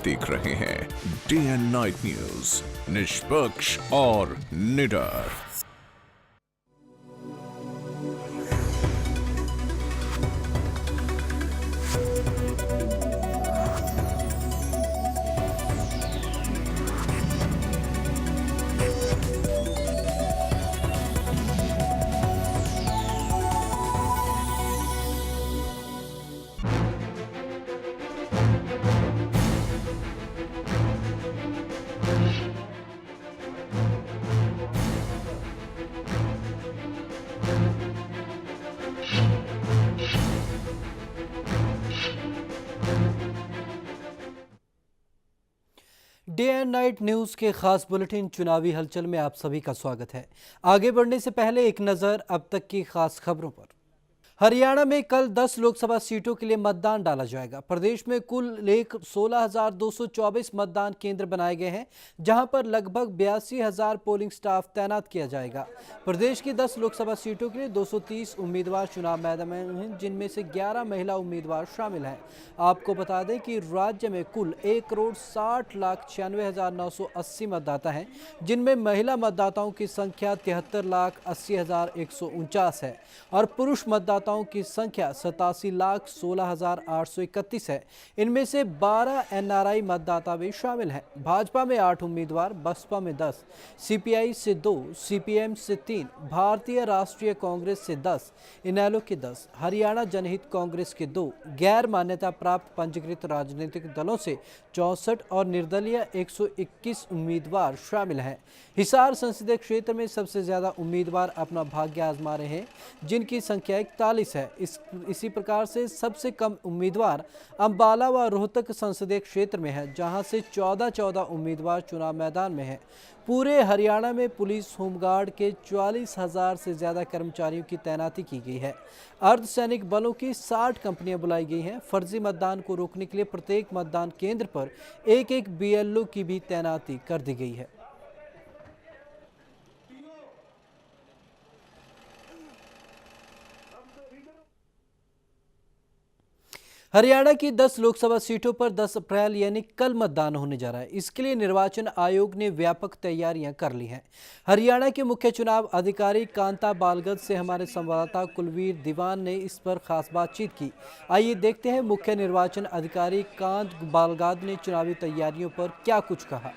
आप देख रहे हैं डे एंड नाइट न्यूज, निष्पक्ष और निडर। डे एंड नाइट न्यूज़ के खास बुलेटिन चुनावी हलचल में आप सभी का स्वागत है। आगे बढ़ने से पहले एक नज़र अब तक की खास खबरों पर। हरियाणा में कल 10 लोकसभा सीटों के लिए मतदान डाला जाएगा। प्रदेश में कुल 16,224 मतदान केंद्र बनाए गए हैं, जहां पर लगभग 82,000 पोलिंग स्टाफ तैनात किया जाएगा। प्रदेश की 10 लोकसभा सीटों के लिए 230 उम्मीदवार चुनाव मैदान में हैं, जिनमें से 11 महिला उम्मीदवार शामिल हैं। आपको बता दें कि राज्य में कुल 1,60,96,980 मतदाता हैं, जिनमें महिला मतदाताओं की संख्या 73,80,149 है और पुरुष मतदाताओं की संख्या 87,16,831 है। इनमें से 12 एनआरआई मतदाता भी शामिल हैं। भाजपा में 8 उम्मीदवार, बसपा में 10, सीपीआई से 2, सीपीएम से 3, भारतीय राष्ट्रीय कांग्रेस से 10, इनेलो के 10, हरियाणा जनहित कांग्रेस के 2, गैर मान्यता प्राप्त पंजीकृत राजनीतिक दलों से 64 और निर्दलीय 121 उम्मीदवार शामिल हैं। हिसार संसदीय क्षेत्र में सबसे ज्यादा उम्मीदवार अपना भाग्य आजमा रहे हैं, जिनकी संख्या 41 है। इसी प्रकार से सबसे कम उम्मीदवार अंबाला व रोहतक संसदीय क्षेत्र में है, जहां से 14 उम्मीदवार चुनाव मैदान में हैं। पूरे हरियाणा में पुलिस होमगार्ड के 44,000 से ज्यादा कर्मचारियों की तैनाती की गई है। अर्धसैनिक बलों की 60 कंपनियां बुलाई गई हैं। फर्जी मतदान को रोकने के लिए प्रत्येक मतदान केंद्र पर एक बीएलओ की भी तैनाती कर दी गई है। हरियाणा की 10 लोकसभा सीटों पर 10 अप्रैल यानी कल मतदान होने जा रहा है। इसके लिए निर्वाचन आयोग ने व्यापक तैयारियां कर ली हैं। हरियाणा के मुख्य चुनाव अधिकारी कांता बालगत से हमारे संवाददाता कुलवीर दीवान ने इस पर खास बातचीत की। आइए देखते हैं मुख्य निर्वाचन अधिकारी कांत बालगत ने चुनावी तैयारियों पर क्या कुछ कहा।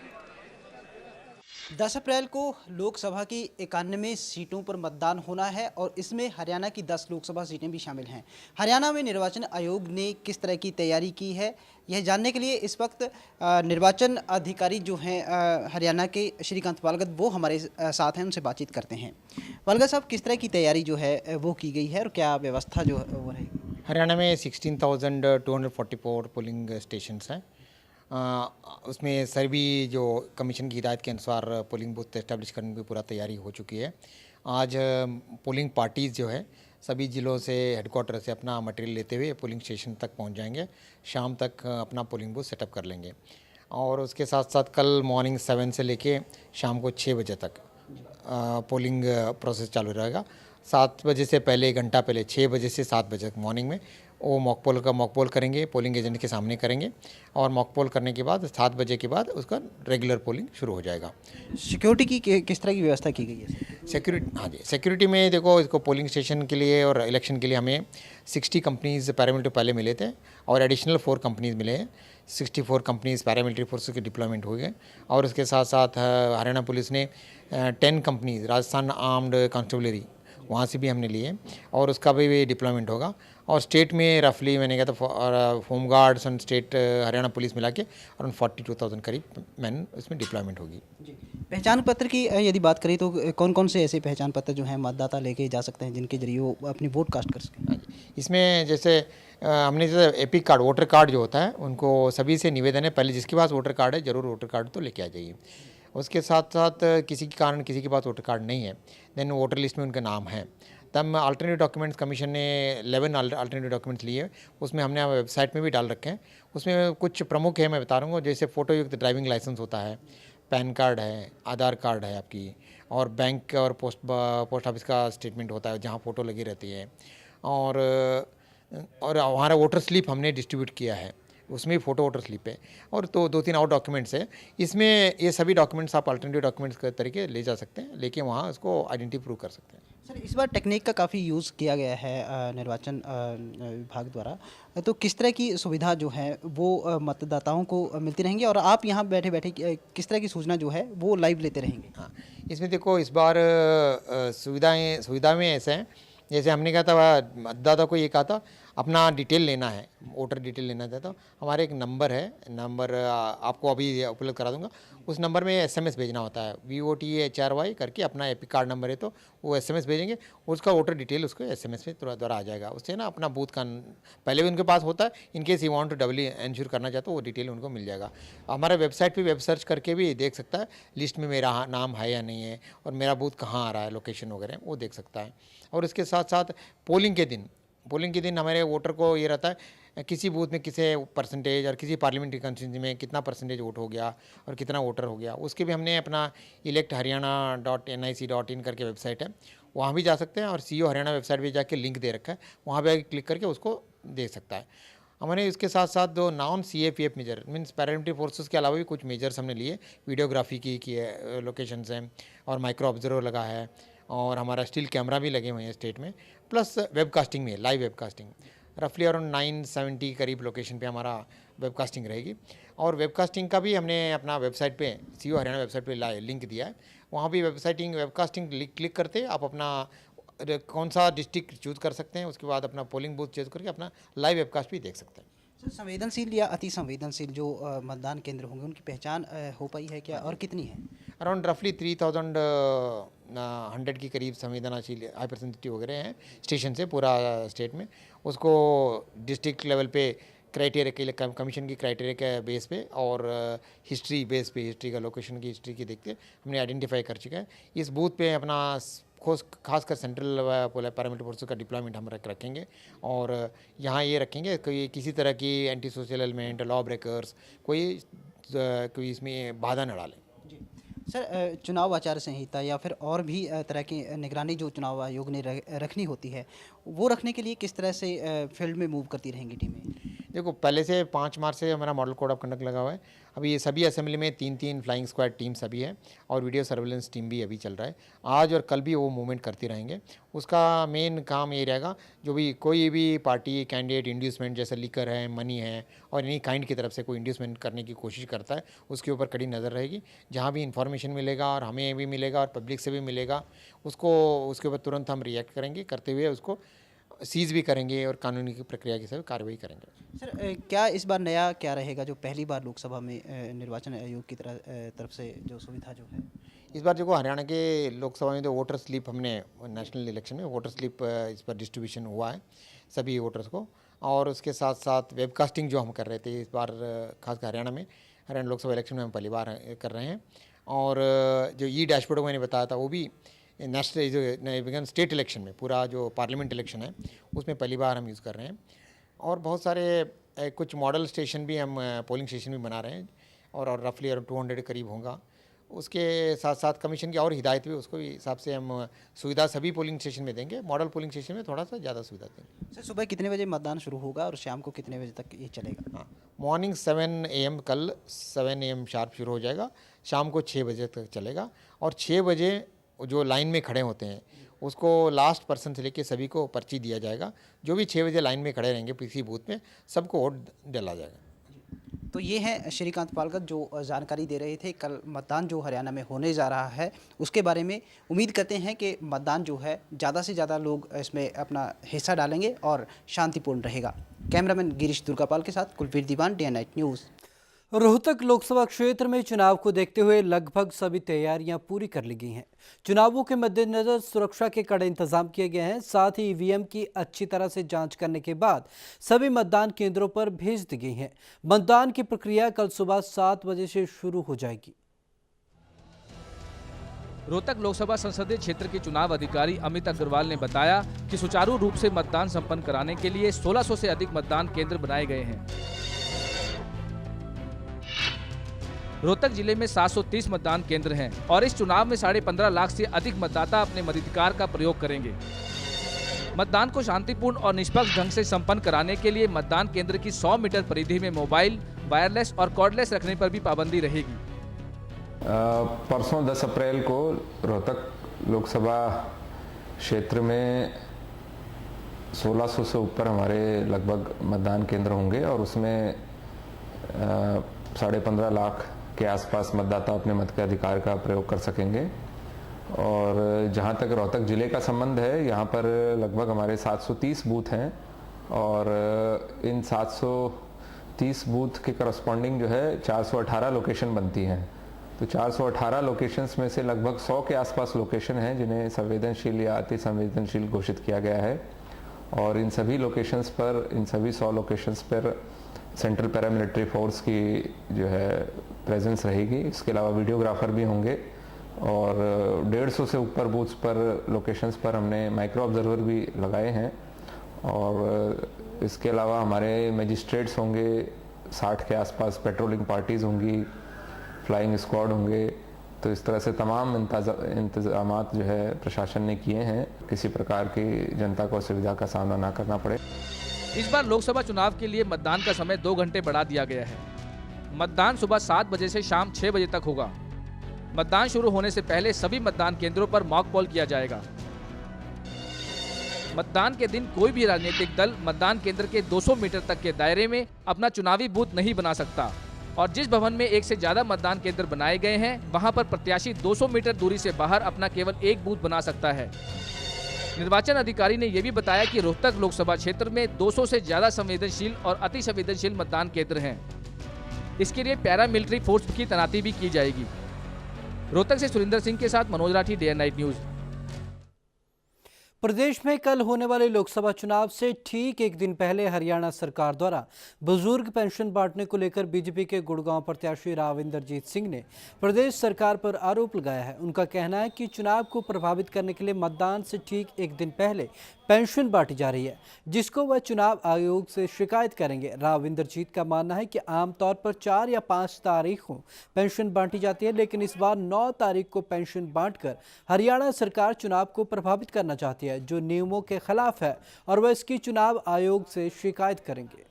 10 अप्रैल को लोकसभा की 91 सीटों पर मतदान होना है और इसमें हरियाणा की 10 लोकसभा सीटें भी शामिल हैं। हरियाणा में निर्वाचन आयोग ने किस तरह की तैयारी की है, यह जानने के लिए इस वक्त निर्वाचन अधिकारी जो हैं हरियाणा के श्रीकांत बालगत वो हमारे साथ हैं, उनसे बातचीत करते हैं। बालगत साहब, किस तरह की तैयारी जो है वो की गई है और क्या व्यवस्था जो है वो रहेगी? हरियाणा में 16,244 पोलिंग स्टेशंस हैं। उसमें सभी जो कमीशन की हिदायत के अनुसार पोलिंग बूथ एस्टेब्लिश करने की पूरा तैयारी हो चुकी है। आज पोलिंग पार्टीज़ जो है सभी ज़िलों से हेडक्वार्टर से अपना मटेरियल लेते हुए पोलिंग स्टेशन तक पहुंच जाएंगे। शाम तक अपना पोलिंग बूथ सेटअप कर लेंगे और उसके साथ साथ कल मॉर्निंग 7 से लेके शाम को 6 बजे तक पोलिंग प्रोसेस चालू रहेगा। 7 बजे से पहले, 1 घंटा पहले, 6 बजे से 7 बजे तक मॉर्निंग में वो मॉक पोल करेंगे, पोलिंग एजेंट के सामने करेंगे और मॉक पोल करने के बाद 7 बजे के बाद उसका रेगुलर पोलिंग शुरू हो जाएगा। सिक्योरिटी की किस तरह की व्यवस्था की गई है? सिक्योरिटी, हाँ जी, सिक्योरिटी में देखो, इसको पोलिंग स्टेशन के लिए और इलेक्शन के लिए हमें 60 कंपनीज़ पैरामिलिट्री पहले मिले थे और एडिशनल 4 कंपनीज़ मिले हैं। 64 कंपनीज़ पैरामिलिट्री फोर्सेस के डिप्लॉयमेंट हो गए और उसके साथ साथ हरियाणा पुलिस ने 10 कंपनीज़, राजस्थान आर्म्ड कांस्टेबलरी, वहाँ से भी हमने लिए और उसका भी डिप्लॉयमेंट होगा। और स्टेट में रफली मैंने कहा था home guards and state Haryana police मिला के अराउंड 42,000 करीब मैन इसमें डिप्लॉयमेंट होगी। पहचान पत्र की यदि बात करें तो कौन कौन से ऐसे पहचान पत्र जो हैं मतदाता लेके जा सकते हैं जिनके जरिए वो अपनी वोट कास्ट कर सकें? इसमें जैसे हमने जैसे एपिक कार्ड, वोटर कार्ड जो होता है, उनको सभी से निवेदन है, पहले जिसके पास वोटर कार्ड है ज़रूर वोटर कार्ड तो लेके आ जाइए। उसके साथ साथ किसी के कारण किसी के पास वोटर कार्ड नहीं है, देन वोटर लिस्ट में उनका नाम है, तब अल्टरनेटिव डॉक्यूमेंट्स कमीशन ने 11 अल्टरनेटिव डॉक्यूमेंट्स लिए। उसमें हमने वेबसाइट में भी डाल रखे हैं। उसमें कुछ प्रमुख है, मैं बता रहा हूँ, जैसे फ़ोटोयुक्त ड्राइविंग लाइसेंस होता है, पैन कार्ड है, आधार कार्ड है आपकी, और बैंक और पोस्ट ऑफिस का स्टेटमेंट होता है जहाँ फ़ोटो लगी रहती है, और हमारा वोटर स्लिप हमने डिस्ट्रीब्यूट किया है उसमें भी फ़ोटो वोटर स्लिप है और तो 2-3 और डॉक्यूमेंट्स है। इसमें ये सभी डॉक्यूमेंट्स आप अल्टरनेटिव डॉक्यूमेंट्स के तरीके ले जा सकते हैं, लेके वहाँ उसको आइडेंटिटी प्रूव कर सकते हैं। सर इस बार टेक्निक का काफ़ी यूज़ किया गया है निर्वाचन विभाग द्वारा, तो किस तरह की सुविधा जो है वो मतदाताओं को मिलती रहेंगी और आप यहाँ बैठे बैठे किस तरह की सूचना जो है वो लाइव लेते रहेंगे? हाँ, इसमें देखो इस बार सुविधा में ऐसे हैं, जैसे हमने कहा था मतदाता को ये कहा था अपना डिटेल लेना है, वोटर डिटेल लेना था, तो हमारे एक नंबर है, नंबर आपको अभी उपलब्ध करा दूंगा। उस नंबर में एसएमएस भेजना होता है, VOTHRY करके अपना एपिक कार्ड नंबर है, तो वो एसएमएस भेजेंगे, उसका वोटर डिटेल उसको एसएमएस में द्वारा आ जाएगा। उससे ना अपना बूथ का पहले भी उनके पास होता है, in case he want to doubly insure करना चाहते हो वो डिटेल उनको मिल जाएगा। हमारे वेबसाइट पे वेब सर्च करके भी देख सकता है लिस्ट में मेरा नाम है या नहीं है और मेरा बूथ कहाँ आ रहा है, लोकेशन वगैरह वो देख सकता है। और इसके साथ साथ पोलिंग के दिन हमारे वोटर को ये रहता है किसी बूथ में किसे परसेंटेज और किसी पार्लियामेंट्री कंस्टिट्यूंसी में कितना परसेंटेज वोट हो गया और कितना वोटर हो गया, उसके भी हमने अपना electharyana.nic.in करके वेबसाइट है, वहाँ भी जा सकते हैं और CO हरियाणा वेबसाइट भी जाके लिंक दे रखा है, वहाँ पे क्लिक करके उसको देख सकता है। हमने इसके साथ साथ दो non CAPF major means paramilitary forces के अलावा भी कुछ मेजर्स हमने लिए, वीडियोग्राफी की है, लोकेशंस हैं और माइक्रो ऑब्जर्वर लगा है और हमारा स्टिल कैमरा भी लगे हुए हैं स्टेट में, प्लस वेबकास्टिंग में लाइव वेबकास्टिंग रफली अराउंड 970 करीब लोकेशन पे हमारा वेबकास्टिंग रहेगी। और वेबकास्टिंग का भी हमने अपना वेबसाइट पे CO हरियाणा वेबसाइट पे लिंक दिया है, वहाँ भी वेबकास्टिंग क्लिक करते आप अपना कौन सा डिस्ट्रिक्ट चूज़ कर सकते हैं, उसके बाद अपना पोलिंग बूथ चूज़ करके अपना लाइव वेबकास्ट भी देख सकते हैं। सर संवेदनशील या अति संवेदनशील जो मतदान केंद्र होंगे उनकी पहचान हो पाई है क्या और कितनी है? अराउंड रफली 3100 के करीब संवेदनशील हाइपर सेंसिटिव वगैरह हैं स्टेशन से पूरा स्टेट में। उसको डिस्ट्रिक्ट लेवल पे क्राइटेरिया के कमीशन की क्राइटेरिया के बेस पे और हिस्ट्री बेस पे, हिस्ट्री का लोकेशन की हिस्ट्री की देखते हमने आइडेंटिफाई कर चुका है। इस बूथ पे अपना खासकर सेंट्रल पैरामिलिट्री फोर्सेस का डिप्लॉयमेंट हम रखेंगे और यहाँ ये रखेंगे कोई किसी तरह की anti social element, law breakers कोई इसमें बाधा न डालें। सर चुनाव आचार संहिता या फिर और भी तरह की निगरानी जो चुनाव आयोग ने रखनी होती है वो रखने के लिए किस तरह से फील्ड में मूव करती रहेंगी टीमें? देखो पहले से 5 मार्च से हमारा मॉडल कोड ऑफ कंडक्ट लगा हुआ है। अभी ये सभी असेंबली में 3-3 फ्लाइंग स्क्वाड टीम सभी है और वीडियो सर्वेलेंस टीम भी अभी चल रहा है। आज और कल भी वो मूवमेंट करती रहेंगे। उसका मेन काम ये रहेगा जो भी कोई भी पार्टी कैंडिडेट इंड्यूसमेंट जैसे लीकर है, मनी है और एनी काइंड की तरफ से कोई इंड्यूसमेंट करने की कोशिश करता है उसके ऊपर कड़ी नज़र रहेगी। जहाँ भी इंफॉर्मेशन मिलेगा और हमें भी मिलेगा और पब्लिक से भी मिलेगा उसको उसके ऊपर तुरंत हम रिएक्ट करेंगे, करते हुए उसको सीज भी करेंगे और कानूनी की प्रक्रिया के साथ कार्रवाई करेंगे। सर क्या इस बार नया क्या रहेगा जो पहली बार लोकसभा में निर्वाचन आयोग की तरफ से जो सुविधा जो है? इस बार देखो हरियाणा के लोकसभा में तो वोटर स्लिप हमने नेशनल इलेक्शन में वोटर स्लिप इस पर डिस्ट्रीब्यूशन हुआ है सभी वोटर्स को और उसके साथ साथ वेबकास्टिंग जो हम कर रहे थे इस बार खासकर हरियाणा लोकसभा इलेक्शन में हम पहली बार कर रहे हैं और जो डैशबोर्ड मैंने बताया था वो भी नेशनल जो स्टेट इलेक्शन में पूरा जो पार्लियामेंट इलेक्शन है उसमें पहली बार हम यूज़ कर रहे हैं और बहुत सारे कुछ मॉडल स्टेशन भी हम पोलिंग स्टेशन भी बना रहे हैं और रफली अराउंड 200 करीब होगा। उसके साथ साथ कमीशन की और हिदायत भी उसको भी हिसाब से हम सुविधा सभी पोलिंग स्टेशन में देंगे। मॉडल पोलिंग स्टेशन में थोड़ा सा ज़्यादा सुविधा देंगे। सर सुबह कितने बजे मतदान शुरू होगा और शाम को कितने बजे तक ये चलेगा? हाँ, मॉर्निंग 7 AM कल 7 AM शार्प शुरू हो जाएगा, शाम को 6 बजे तक चलेगा और 6 बजे जो लाइन में खड़े होते हैं उसको लास्ट पर्सन से लेके सभी को पर्ची दिया जाएगा। जो भी 6 बजे लाइन में खड़े रहेंगे किसी बूथ में सबको वोट डला जाएगा। तो ये है श्रीकांत पालगत जो जानकारी दे रहे थे कल मतदान जो हरियाणा में होने जा रहा है उसके बारे में। उम्मीद करते हैं कि मतदान जो है ज़्यादा से ज़्यादा लोग इसमें अपना हिस्सा डालेंगे और शांतिपूर्ण रहेगा। कैमरामैन गिरीश दुर्गापाल के साथ Kulveer Diwan, day night news. Rohtak Lok Sabha क्षेत्र में चुनाव को देखते हुए लगभग सभी तैयारियां पूरी कर ली गई हैं। चुनावों के मद्देनजर सुरक्षा के कड़े इंतजाम किए गए हैं। साथ ही ईवीएम की अच्छी तरह से जांच करने के बाद सभी मतदान केंद्रों पर भेज दी गई हैं। मतदान की प्रक्रिया कल सुबह 7 बजे से शुरू हो जाएगी। रोहतक लोकसभा संसदीय क्षेत्र के चुनाव अधिकारी अमित अग्रवाल ने बताया कि सुचारू रूप से मतदान संपन्न कराने के लिए 1600 से अधिक मतदान केंद्र बनाए गए हैं। रोहतक जिले में 730 मतदान केंद्र हैं और इस चुनाव में 15.5 लाख से अधिक मतदाता अपने मताधिकार का प्रयोग करेंगे। मतदान को शांतिपूर्ण और निष्पक्ष ढंग से संपन्न कराने के लिए मतदान केंद्र की 100 मीटर परिधि में मोबाइल, वायरलेस और कॉर्डलेस रखने पर भी पाबंदी रहेगी। परसों 10 अप्रैल को रोहतक लोकसभा क्षेत्र में 1600 से ऊपर हमारे लगभग मतदान केंद्र होंगे और उसमें 15.5 लाख के आसपास मतदाता अपने मत के अधिकार का प्रयोग कर सकेंगे। और जहां तक रोहतक जिले का संबंध है, यहाँ पर लगभग हमारे 730 बूथ हैं और इन 730 बूथ के करस्पॉन्डिंग जो है 418 लोकेशन बनती हैं। तो 418 लोकेशंस में से लगभग 100 के आसपास लोकेशन हैं जिन्हें संवेदनशील या अति संवेदनशील घोषित किया गया है और इन सभी लोकेशंस पर, इन सभी 100 लोकेशंस पर सेंट्रल पैरामिलिट्री फोर्स की जो है प्रेजेंस रहेगी। इसके अलावा वीडियोग्राफर भी होंगे और 150 से ऊपर बूथ्स पर, लोकेशंस पर हमने माइक्रो ऑब्जर्वर भी लगाए हैं और इसके अलावा हमारे मजिस्ट्रेट्स होंगे, 60 के आसपास पेट्रोलिंग पार्टीज होंगी, फ्लाइंग स्क्वाड होंगे। तो इस तरह से तमाम इंतजामात जो है प्रशासन ने किए हैं, किसी प्रकार की जनता को असुविधा का सामना ना करना पड़े। इस बार लोकसभा चुनाव के लिए मतदान का समय 2 घंटे बढ़ा दिया गया है। मतदान सुबह 7 बजे से शाम 6 बजे तक होगा। मतदान शुरू होने से पहले सभी मतदान केंद्रों पर मॉक पोल किया जाएगा। मतदान के दिन कोई भी राजनीतिक दल मतदान केंद्र के 200 मीटर तक के दायरे में अपना चुनावी बूथ नहीं बना सकता और जिस भवन में एक से ज्यादा मतदान केंद्र बनाए गए हैं वहां पर प्रत्याशी 200 मीटर दूरी से बाहर अपना केवल एक बूथ बना सकता है। निर्वाचन अधिकारी ने यह भी बताया कि रोहतक लोकसभा क्षेत्र में 200 से ज्यादा संवेदनशील और अति संवेदनशील मतदान केंद्र हैं। इसके लिए पैरामिलिट्री फोर्स की तैनाती भी की जाएगी। रोहतक से सुरेंद्र सिंह के साथ Manoj Rathi, day and night news. प्रदेश में कल होने वाले लोकसभा चुनाव से ठीक एक दिन पहले हरियाणा सरकार द्वारा बुजुर्ग पेंशन बांटने को लेकर बीजेपी के गुड़गांव प्रत्याशी राव इंद्रजीत सिंह ने प्रदेश सरकार पर आरोप लगाया है। उनका कहना है कि चुनाव को प्रभावित करने के लिए मतदान से ठीक एक दिन पहले पेंशन बांटी जा रही है, जिसको वह चुनाव आयोग से शिकायत करेंगे। राव इंद्रजीत का मानना है कि आमतौर पर 4 या 5 तारीख को पेंशन बांटी जाती है, लेकिन इस बार 9 तारीख को पेंशन बांटकर हरियाणा सरकार चुनाव को प्रभावित करना चाहती है, जो नियमों के खिलाफ है और वह इसकी चुनाव आयोग से शिकायत करेंगे।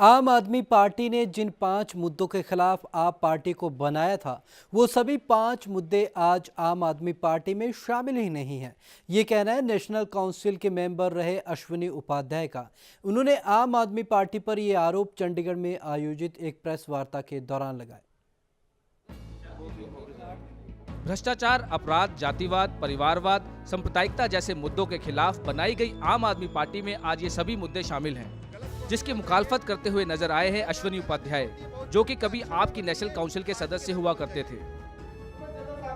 आम आदमी पार्टी ने जिन 5 मुद्दों के खिलाफ आप पार्टी को बनाया था, वो सभी 5 मुद्दे आज आम आदमी पार्टी में शामिल ही नहीं हैं। ये कहना है नेशनल काउंसिल के मेंबर रहे अश्विनी उपाध्याय का। उन्होंने आम आदमी पार्टी पर ये आरोप चंडीगढ़ में आयोजित एक प्रेस वार्ता के दौरान लगाए। भ्रष्टाचार, अपराध, जातिवाद, परिवारवाद, सांप्रदायिकता जैसे मुद्दों के खिलाफ बनाई गई आम आदमी पार्टी में आज ये सभी मुद्दे शामिल हैं, जिसकी मुखालफत करते हुए नजर आए हैं अश्विनी उपाध्याय, जो कि कभी आपकी नेशनल काउंसिल के सदस्य हुआ करते थे।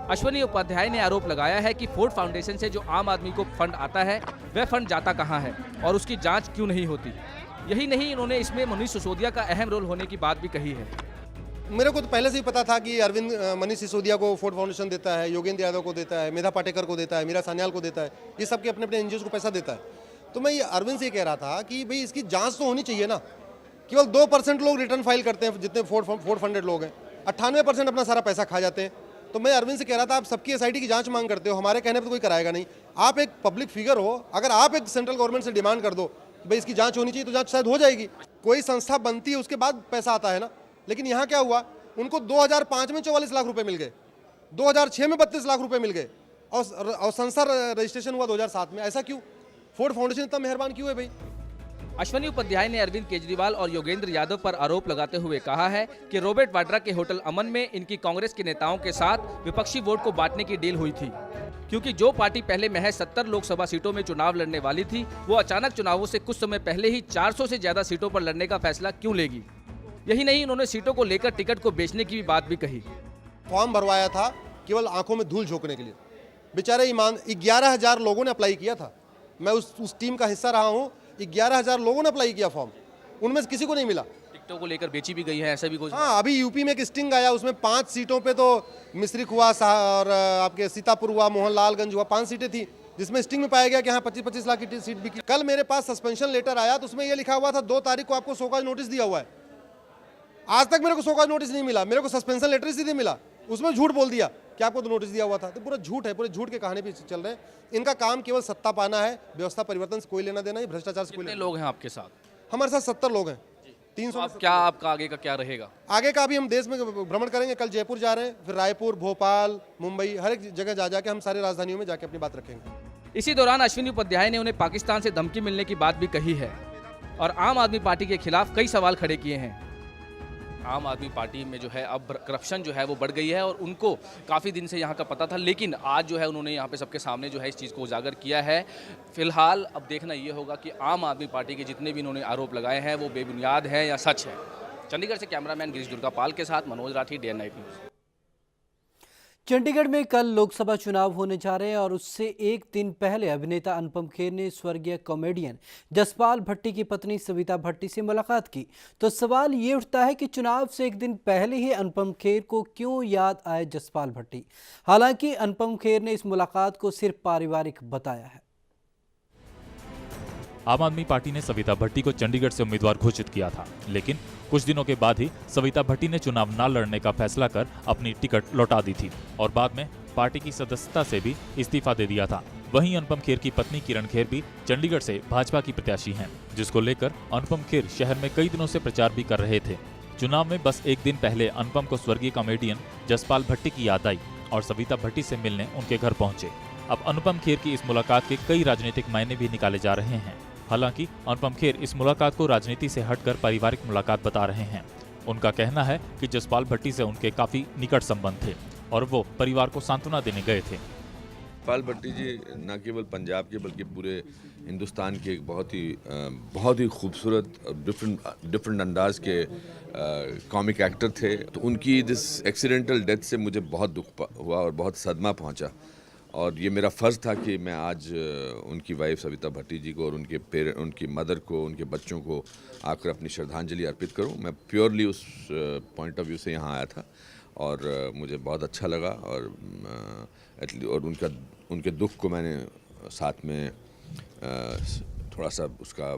अश्विनी उपाध्याय ने आरोप लगाया है कि फोर्ड फाउंडेशन से जो आम आदमी को फंड आता है, वह फंड जाता कहां है और उसकी जांच क्यों नहीं होती। यही नहीं, इन्होंने इसमें मनीष सिसोदिया का अहम रोल होने की बात भी कही है। मेरे को तो पहले से ही पता था कि अरविंद मनीष सिसोदिया को फोर्ड फाउंडेशन देता है, योगेंद्र यादव को देता है, मेधा पाटेकर को देता है, मीरा सान्याल को देता है, ये सबके अपने अपने एनजीओ को पैसा देता है। तो मैं ये अरविंद से ये कह रहा था कि भाई इसकी जांच तो होनी चाहिए ना। केवल 2% लोग रिटर्न फाइल करते हैं, जितने फोर्ड फंडेड लोग हैं, 98% अपना सारा पैसा खा जाते हैं। तो मैं अरविंद से कह रहा था, आप सबकी एसआईटी की जांच मांग करते हो, हमारे कहने पर तो कोई कराएगा नहीं। आप एक पब्लिक फिगर हो, अगर आप एक सेंट्रल गवर्नमेंट से डिमांड कर दो कि भाई इसकी जांच होनी चाहिए, तो जांच शायद हो जाएगी। कोई संस्था बनती है, उसके बाद पैसा आता है ना। लेकिन यहाँ क्या हुआ, उनको 2005 में 44 लाख रुपए मिल गए, 2006 में 32 लाख रुपए मिल गए और संस्था रजिस्ट्रेशन हुआ 2007 में। ऐसा क्यों? फोर्ड फाउंडेशन इतना मेहरबान क्यों है भाई? अश्विनी उपाध्याय ने अरविंद केजरीवाल और योगेंद्र यादव पर आरोप लगाते हुए कहा है कि रॉबर्ट वाड्रा के होटल अमन में इनकी कांग्रेस के नेताओं के साथ विपक्षी वोट को बांटने की डील हुई थी, क्योंकि जो पार्टी पहले महज 70 लोकसभा सीटों में चुनाव लड़ने वाली थी, वो अचानक चुनावों से कुछ समय पहले ही 400 से ज्यादा सीटों पर लड़ने का फैसला क्यों लेगी। यही नहीं, उन्होंने सीटों को लेकर टिकट को बेचने की भी बात भी कही। फॉर्म भरवाया था केवल आंखों में धूल झोंकने के लिए। बेचारे ईमान 11,000 लोगों ने अप्लाई किया था। मैं उस टीम का हिस्सा रहा हूँ। 11,000 लोगों ने अप्लाई किया फॉर्म, उनमें से किसी को नहीं मिला। टिकटों को लेकर बेची भी गई है, ऐसा भी कुछ? हाँ, अभी यूपी में एक स्टिंग आया, उसमें 5 सीटों पे तो मिश्रिक हुआ और आपके सीतापुर हुआ, मोहनलालगंज हुआ, 5 सीटें थी, जिसमें स्टिंग में पाया गया कि हाँ 25-25 लाख की सीट बिकी। कल मेरे पास सस्पेंशन लेटर आया, तो उसमें यह लिखा हुआ था 2 तारीख को आपको शोकॉज नोटिस दिया हुआ है। आज तक मेरे को सौगात नोटिस नहीं मिला, मेरे को सस्पेंशन लेटर सीधे मिला, उसमें झूठ बोल दिया कि आपको तो नोटिस दिया हुआ था। तो पूरा झूठ है, पूरे झूठ के कहानी पे चल रहे हैं। इनका काम केवल सत्ता पाना है, व्यवस्था परिवर्तन से कोई लेना देना नहीं, भ्रष्टाचार से कोई कितने लेना। लोग हैं आपके साथ? हमारे साथ 70 लोग हैं, 300। आप क्या, आपका आगे का क्या रहेगा? आगे का अभी हम देश में भ्रमण करेंगे, कल जयपुर जा रहे हैं, फिर रायपुर, भोपाल, मुंबई, हर एक जगह जा जाके हम सारी राजधानियों में जाके अपनी बात रखेंगे। इसी दौरान अश्विनी उपाध्याय ने उन्हें पाकिस्तान से धमकी मिलने की बात भी कही है और आम आदमी पार्टी के खिलाफ कई सवाल खड़े किए हैं। आम आदमी पार्टी में जो है अब करप्शन जो है वो बढ़ गई है और उनको काफ़ी दिन से यहाँ का पता था, लेकिन आज जो है उन्होंने यहाँ पे सबके सामने जो है इस चीज़ को उजागर किया है। फिलहाल अब देखना ये होगा कि आम आदमी पार्टी के जितने भी इन्होंने आरोप लगाए हैं वो बेबुनियाद हैं या सच है। चंडीगढ़ से कैमरामैन गिरीश दुर्गापाल के साथ Manoj Rathi, day and night news. Chandigarh में कल लोकसभा चुनाव होने जा रहे हैं और उससे एक दिन पहले अभिनेता अनुपम खेर ने स्वर्गीय कॉमेडियन जसपाल भट्टी की पत्नी सविता भट्टी से मुलाकात की। तो सवाल ये उठता है कि चुनाव से एक दिन पहले ही अनुपम खेर को क्यों याद आए जसपाल भट्टी। हालांकि अनुपम खेर ने इस मुलाकात को सिर्फ पारिवारिक बताया है। आम आदमी पार्टी ने सविता भट्टी को चंडीगढ़ से उम्मीदवार घोषित किया था, लेकिन कुछ दिनों के बाद ही सविता भट्टी ने चुनाव न लड़ने का फैसला कर अपनी टिकट लौटा दी थी और बाद में पार्टी की सदस्यता से भी इस्तीफा दे दिया था। वहीं अनुपम खेर की पत्नी किरण खेर भी चंडीगढ़ से भाजपा की प्रत्याशी हैं, जिसको लेकर अनुपम खेर शहर में कई दिनों से प्रचार भी कर रहे थे। चुनाव में बस एक दिन पहले अनुपम को स्वर्गीय कॉमेडियन जसपाल भट्टी की याद आई और सविता भट्टी से मिलने उनके घर पहुंचे। अब अनुपम खेर की इस मुलाकात के कई राजनीतिक मायने भी निकाले जा रहे हैं। हालांकि अनुपम खेर इस मुलाकात को राजनीति से हटकर पारिवारिक मुलाकात बता रहे हैं। उनका कहना है कि जसपाल भट्टी से उनके काफी निकट संबंध थे और वो परिवार को सांत्वना देने गए थे। जसपाल भट्टी जी न केवल पंजाब के बल्कि पूरे हिंदुस्तान के एक बहुत ही खूबसूरत डिफरेंट अंदाज के कॉमिक एक्टर थे। तो उनकी दिस एक्सीडेंटल डेथ से मुझे बहुत दुख हुआ और बहुत सदमा पहुंचा और ये मेरा फ़र्ज़ था कि मैं आज उनकी वाइफ सविता भट्टी जी को और उनकी मदर को, उनके बच्चों को आकर अपनी श्रद्धांजलि अर्पित करूं। मैं प्योरली उस पॉइंट ऑफ व्यू से यहाँ आया था और मुझे बहुत अच्छा लगा और उनके दुख को मैंने साथ में थोड़ा सा उसका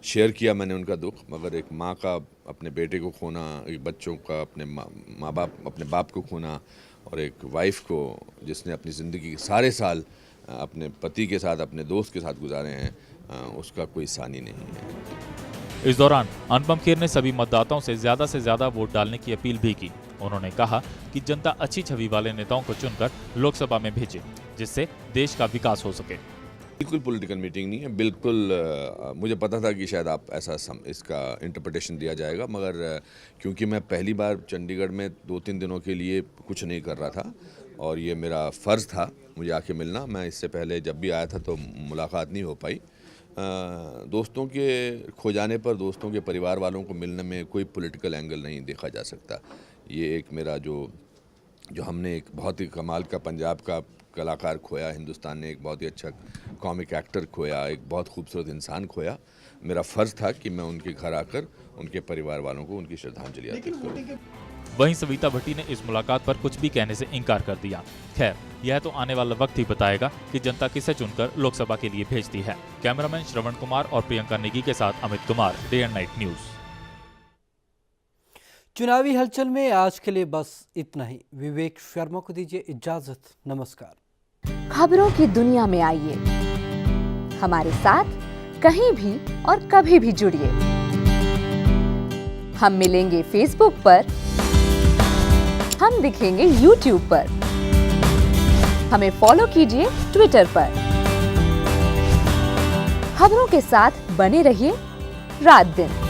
शेयर किया मैंने उनका दुख। मगर एक माँ का अपने बेटे को खोना, एक बच्चों का अपने बाप को खोना और एक वाइफ को जिसने अपनी ज़िंदगी के सारे साल अपने पति के साथ, अपने दोस्त के साथ गुजारे हैं, उसका कोई सानी नहीं है। इस दौरान अनुपम खेर ने सभी मतदाताओं से ज़्यादा वोट डालने की अपील भी की। उन्होंने कहा कि जनता अच्छी छवि वाले नेताओं को चुनकर लोकसभा में भेजे, जिससे देश का विकास हो सके। बिल्कुल पॉलिटिकल मीटिंग नहीं है, बिल्कुल मुझे पता था कि शायद आप इसका इंटरप्रिटेशन दिया जाएगा, मगर क्योंकि मैं पहली बार चंडीगढ़ में 2-3 दिनों के लिए कुछ नहीं कर रहा था और ये मेरा फ़र्ज़ था मुझे आके मिलना। मैं इससे पहले जब भी आया था तो मुलाकात नहीं हो पाई। दोस्तों के खो जाने पर दोस्तों के परिवार वालों को मिलने में कोई पॉलिटिकल एंगल नहीं देखा जा सकता। ये एक मेरा जो हमने एक बहुत ही कमाल का पंजाब का कलाकार खोया, हिंदुस्तान ने एक बहुत ही अच्छा कॉमिक एक्टर खोया, एक बहुत खूबसूरत इंसान खोया। मेरा फ़र्ज़ था कि मैं उनके घर आकर उनके परिवार वालों को उनकी श्रद्धांजलि अर्पित करूं। वहीं सविता भट्टी ने इस मुलाकात पर कुछ भी कहने से इनकार कर दिया। खैर, यह तो आने वाला वक्त ही बताएगा कि जनता किसे चुनकर लोकसभा के लिए भेजती है। कैमरामैन श्रवण कुमार और प्रियंका नेगी के साथ Amit Kumar, day and night news. चुनावी हलचल में आज के लिए बस इतना ही। विवेक शर्मा को दीजिए इजाजत। नमस्कार। खबरों की दुनिया में आइए, हमारे साथ कहीं भी और कभी भी जुड़िए। हम मिलेंगे फेसबुक पर, हम दिखेंगे यूट्यूब पर, हमें फॉलो कीजिए ट्विटर पर। खबरों के साथ बने रहिए रात दिन।